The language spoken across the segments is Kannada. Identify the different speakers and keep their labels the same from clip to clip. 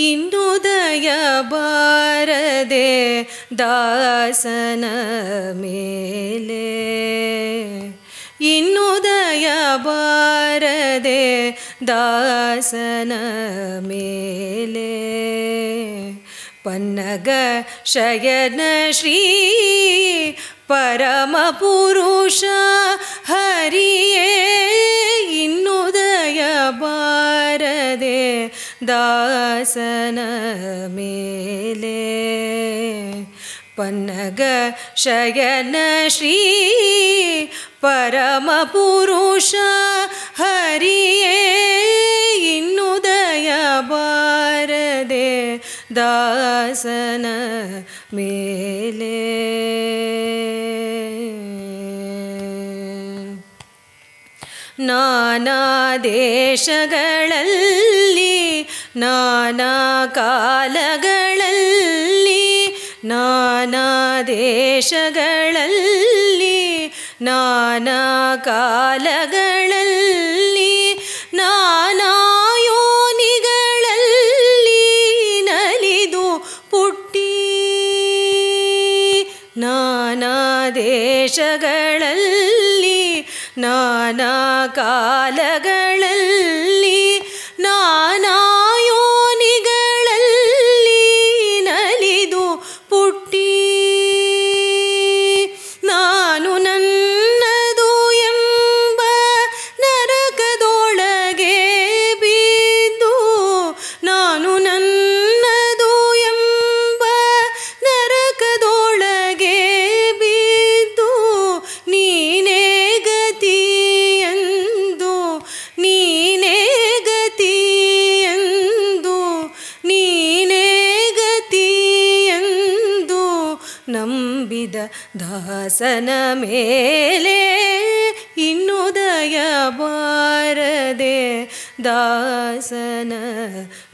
Speaker 1: ಇನ್ನುದಯ ಬಾರದೆ ದಾಸನ ಮೇಲೆ, ಇನ್ನುದಯ ಬಾರದೆ ದಾಸನ ಮೇಲೆ. ಪನ್ನಗ ಶಯನ ಶ್ರೀ ಪರಮ ಪುರುಷ ಹರಿಯೇ, ಇನ್ನುದಯ ಬಾರದೆ ದಾಸನ ಮೇಲೆ. ಪನ್ನಗ ಶಯನ ಶ್ರೀ ಪರಮ ಪುರುಷ ಹರಿಯೇ, ಇನ್ನುದಯ ಬಾರದೆ ದಾಸನ ಮೇಲೆ. ನಾನಾ ದೇಶಗಳಲ್ಲಿ ನಾನಾ ಕಾಲಗಳಲ್ಲಿ, ನಾನಾ ದೇಶಗಳಲ್ಲಿ ನಾನಾ ಕಾಲಗಳಲ್ಲಿ, ನಾನಾ ಯೋನಿಗಳಲ್ಲಿ ನಲಿದು ಪುಟ್ಟಿ, ನಾನಾ ದೇಶಗಳಲ್ಲಿ ನಾನಾ ಕಾಲಗಳಲ್ಲಿ, ನಾನಾ ಯೋನಿಗಳಲ್ಲಿ ನಲಿದು ಪುಟ್ಟಿ. ನಾನು ನನ್ನದು ಎಂಬ ನರಕದೊಳಗೆ ಬಿದ್ದು, ನಾನು ನನ್ನದು ಎಂಬ ನರಕದೊಳಗೆ ಬಿದ್ದು, ನೀನೇ ಗತಿಯೆಂದು, ನೀನೇ ಗತಿಯೆಂದು, ನೀನೇ ಗತಿಯೆಂದು ನಂಬಿದ ದಾಸನ ಮೇಲೆ, ಇನ್ನುದಯ ಬಾರದೆ ದಾಸನ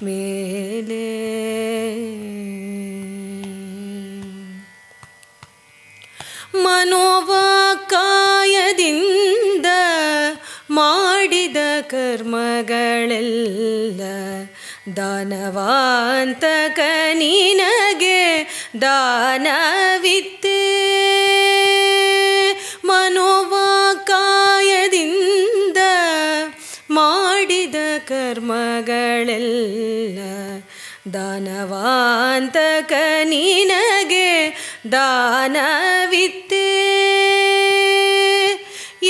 Speaker 1: ಮೇಲೆ. ಮನೋವಾಕಾಯದಿಂದ ಮಾಡಿದ ಕರ್ಮಗಳೆಲ್ಲ ದಾನವಾಂತಕ ನಿನಗೆ ದಾನವಿತ್ತೆ. ಮನೋವಾಕಾಯದಿಂದ ಮಾಡಿದ ಕರ್ಮಗಳೆಲ್ಲ ದಾನವಾಂತಕ ನಿನಗೆ ದಾನವಿತ್ತೆ.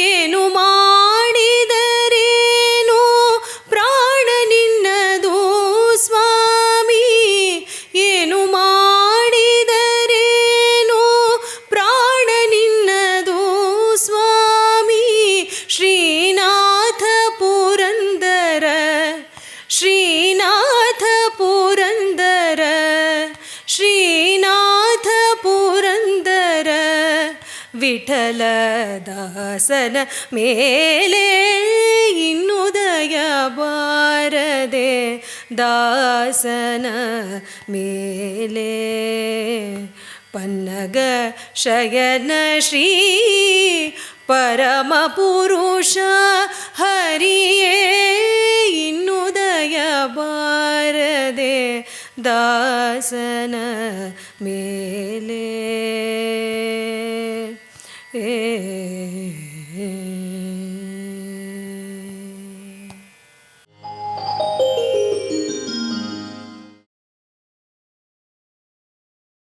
Speaker 1: ಏನು ಮಾಡಿದರೇನು ಪ್ರಾಣ ನಿನ್ನದು ಸ್ವಾಮಿ, ಏನು ಮಾಡಿದರೇನು ಪ್ರಾಣ ನಿನ್ನದು ಸ್ವಾಮಿ. ಶ್ರೀನಾಥ ಪುರಂದರ, ಶ್ರೀನಾಥ ಪುರಂದರ, ಶ್ರೀನಾಥ ಪುರಂದರ ವಿಠಲ ದಾಸನ ಮೇಲೆ, ಇನ್ನುದಯ ಬಾರದೆ ದಾಸನ ಮೇಲೆ. ಪನ್ನಗ ಶಯನ ಶ್ರೀ ಪರಮ ಪುರುಷ ಹರಿಯೇ, ಇನ್ನುದಯ ಬಾರದೆ ದಾಸನ ಮೇಲೆ.